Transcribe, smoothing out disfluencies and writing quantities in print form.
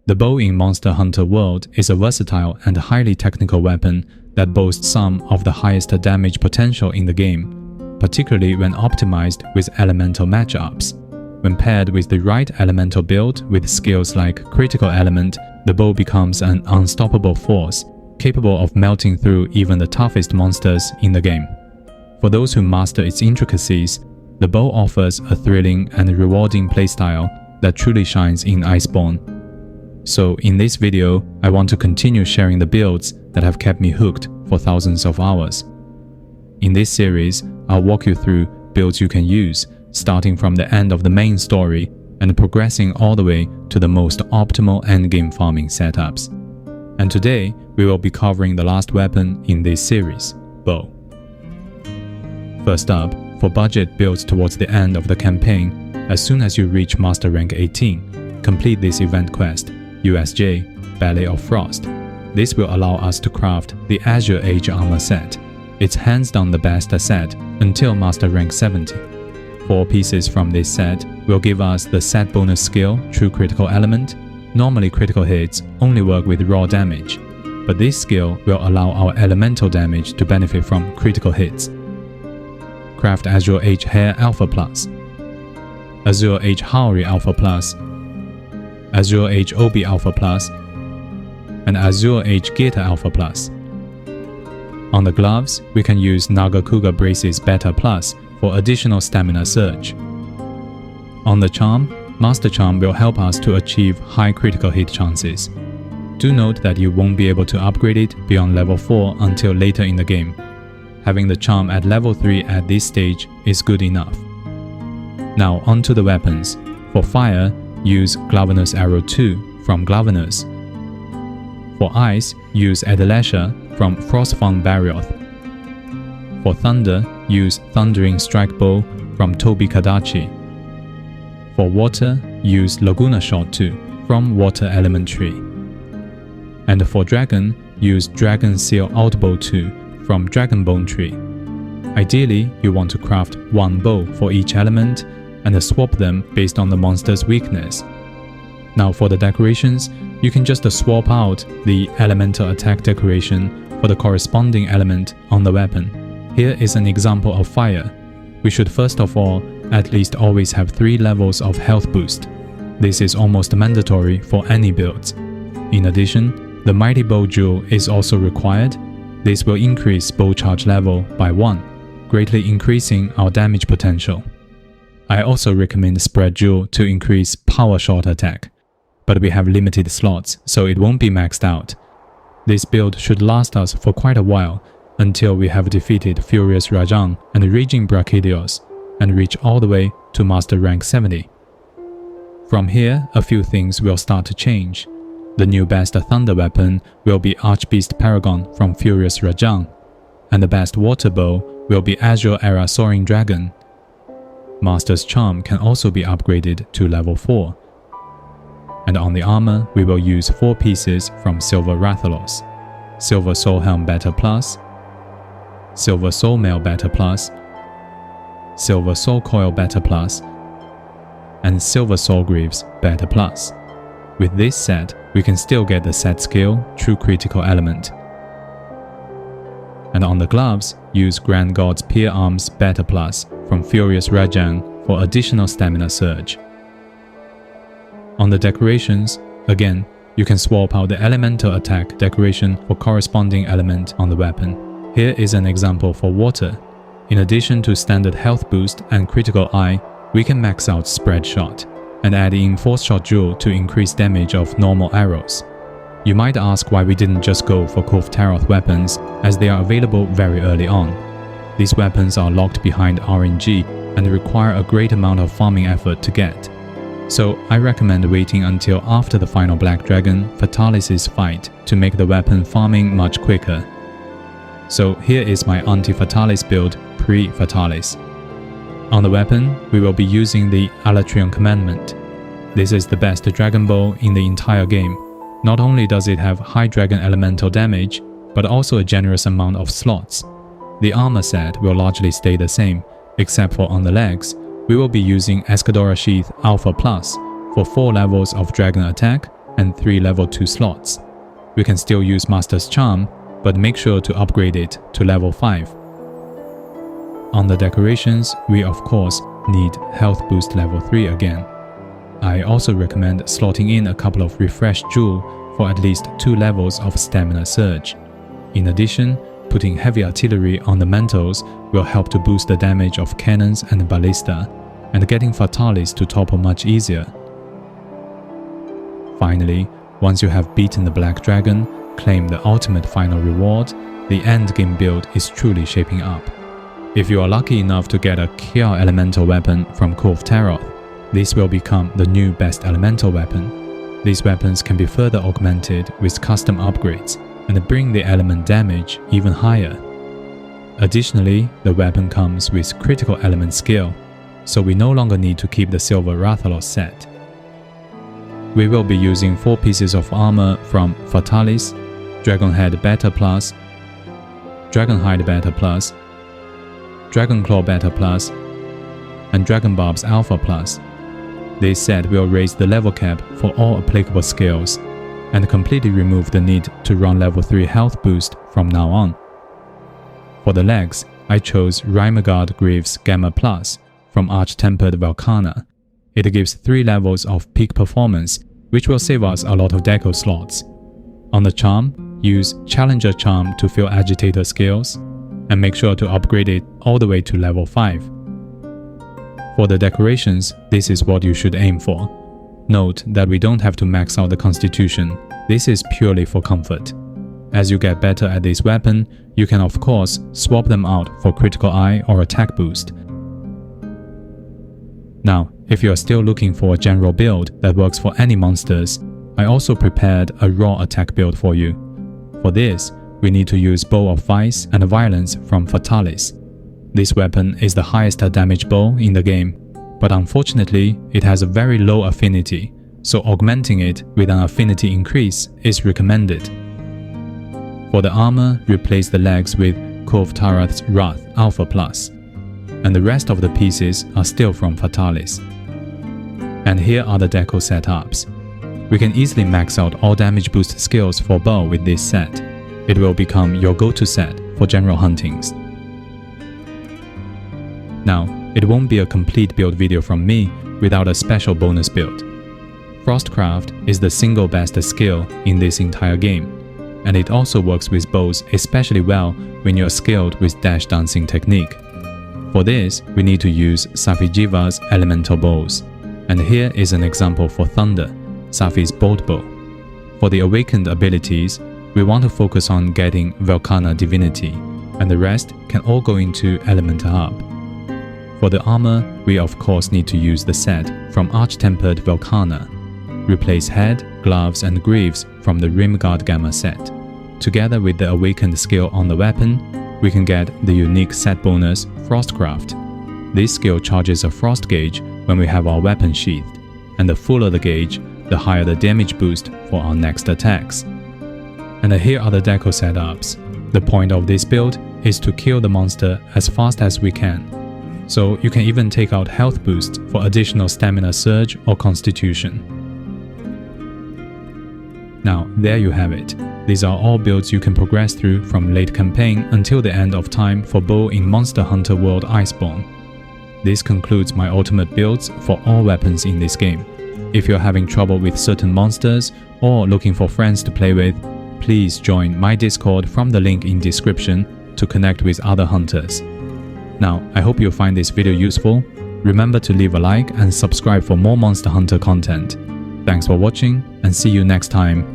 The bow in Monster Hunter World is a versatile and highly technical weapon that boasts some of the highest damage potential in the game, particularly when optimized with elemental matchups. When paired with the right elemental build with skills like Critical Element, the bow becomes an unstoppable force, capable of melting through even the toughest monsters in the game. For those who master its intricacies, the bow offers a thrilling and rewarding playstyle that truly shines in Iceborne. So in this video, I want to continue sharing the builds that have kept me hooked for thousands of hours. In this series, I'll walk you through builds you can use, starting from the end of the main story and progressing all the way to the most optimal endgame farming setups. And today, we will be covering the last weapon in this series, bow. First up, for budget builds towards the end of the campaign, as soon as you reach Master Rank 18, complete this event quest, USJ, Ballet of Frost. This will allow us to craft the Azure Age armor set. It's hands down the best set until Master Rank 70. 4 pieces from this set will give us the set bonus skill True Critical Element. Normally critical hits only work with raw damage, but this skill will allow our elemental damage to benefit from critical hits. Craft Azure Age Hair Alpha Plus, Azure Age Haori Alpha Plus, Azure Age Obi Alpha Plus, and Azure Age Geta Alpha Plus. On the gloves, we can use Nagakuga Braces Beta Plus for additional stamina surge. On the charm, Master Charm will help us to achieve high critical hit chances. Do note that you won't be able to upgrade it beyond level 4 until later in the game. Having the charm at level 3 at this stage is good enough. Now onto the weapons. For fire, use Glavenus Arrow 2 from Glavenus. For ice, use Adalesha from Frostfang Barioth. For thunder, use Thundering Strike Bow from Tobi Kadachi. For water, use Laguna Shot 2 from Water Element Tree. And for dragon, use Dragon Seal Outbow 2 from Dragonbone Tree. Ideally, you want to craft one bow for each element and swap them based on the monster's weakness. Now for the decorations, you can just swap out the elemental attack decoration for the corresponding element on the weapon. Here is an example of fire. We should first of all at least always have 3 levels of health boost. This is almost mandatory for any builds. In addition, the Mighty Bow Jewel is also required. This will increase bow charge level by 1, greatly increasing our damage potential. I also recommend Spread Jewel to increase power shot attack, but we have limited slots, so it won't be maxed out. This build should last us for quite a while until we have defeated Furious Rajang and Raging Brachydios and reach all the way to Master Rank 70. From here, a few things will start to change. The new best thunder weapon will be Archbeast Paragon from Furious Rajang, and the best water bow will be Azure Era Soaring Dragon. Master's Charm can also be upgraded to level 4. And on the armor, we will use 4 pieces from Silver Rathalos, Silver Soul Helm Beta Plus, Silver Soul Mail Beta Plus, Silver Soul Coil Beta Plus, and Silver Soul Greaves Beta Plus. With this set, we can still get the set skill True Critical Element. And on the gloves, use Grand God's Peer Arms Beta Plus from Furious Rajang for additional stamina surge. On the decorations, again, you can swap out the elemental attack decoration for corresponding element on the weapon. Here is an example for water. In addition to standard health boost and critical eye, we can max out Spread Shot and add in Force Shot Jewel to increase damage of normal arrows. You might ask why we didn't just go for Kulf Taroth weapons, as they are available very early on. These weapons are locked behind RNG and require a great amount of farming effort to get. So I recommend waiting until after the final Black Dragon Fatalis' fight to make the weapon farming much quicker. So here is my Anti-Fatalis build pre-Fatalis. On the weapon, we will be using the Alatrion Commandment. This is the best Dragon Bow in the entire game. Not only does it have high Dragon Elemental damage, but also a generous amount of slots. The armor set will largely stay the same, except for on the legs, we will be using Escadora Sheath Alpha Plus for 4 levels of Dragon attack and 3 level 2 slots. We can still use Master's Charm, but make sure to upgrade it to level 5. On the decorations, we of course need Health Boost level 3 again. I also recommend slotting in a couple of Refresh Jewel for at least 2 levels of Stamina Surge. In addition, putting Heavy Artillery on the mantles will help to boost the damage of cannons and ballista, and getting Fatalis to topple much easier. Finally, once you have beaten the Black Dragon, claim the ultimate final reward, the endgame build is truly shaping up. If you are lucky enough to get a Kill Elemental weapon from Kulve Taroth, this will become the new best elemental weapon. These weapons can be further augmented with custom upgrades and bring the element damage even higher. Additionally, the weapon comes with critical element skill, so we no longer need to keep the Silver Rathalos set. We will be using 4 pieces of armor from Fatalis, Dragonhead Beta Plus, Dragonhide Beta Plus, Dragonclaw Beta Plus, and Dragonbarbs Alpha Plus. This set will raise the level cap for all applicable skills, and completely remove the need to run level 3 health boost from now on. For the legs, I chose Rymagard Greaves Gamma Plus from Arch-Tempered Velkhana. It gives 3 levels of peak performance, which will save us a lot of deco slots. On the charm, use Challenger Charm to fill Agitator skills, and make sure to upgrade it all the way to level 5. For the decorations, this is what you should aim for. Note that we don't have to max out the Constitution, this is purely for comfort. As you get better at this weapon, you can of course swap them out for Critical Eye or Attack Boost. Now, if you are still looking for a general build that works for any monsters, I also prepared a raw attack build for you. For this, we need to use Bow of Vice and Violence from Fatalis. This weapon is the highest damage bow in the game, but unfortunately it has a very low affinity, so augmenting it with an affinity increase is recommended. For the armor, replace the legs with Kulve Taroth's Wrath Alpha Plus, and the rest of the pieces are still from Fatalis. And here are the deco setups. We can easily max out all damage boost skills for bow with this set. It will become your go-to set for general huntings. Now, it won't be a complete build video from me without a special bonus build. Frostcraft is the single best skill in this entire game, and it also works with bows especially well when you're skilled with dash dancing technique. For this, we need to use Safi'jiva's elemental bows, and here is an example for Thunder, Safi's bolt bow. For the awakened abilities, we want to focus on getting Velkhana Divinity, and the rest can all go into Elemental Hub. For the armor, we of course need to use the set from Arch-Tempered Velkhana. Replace head, gloves and greaves from the Rymagard Gamma set. Together with the awakened skill on the weapon, we can get the unique set bonus Frostcraft. This skill charges a frost gauge when we have our weapon sheathed, and the fuller the gauge, the higher the damage boost for our next attacks. And here are the deco setups. The point of this build is to kill the monster as fast as we can. So you can even take out health boost for additional stamina surge or constitution. Now, there you have it. These are all builds you can progress through from late campaign until the end of time for bow in Monster Hunter World Iceborne. This concludes my ultimate builds for all weapons in this game. If you're having trouble with certain monsters or looking for friends to play with, please join my Discord from the link in description to connect with other hunters. Now, I hope you'll find this video useful. Remember to leave a like and subscribe for more Monster Hunter content. Thanks for watching and see you next time.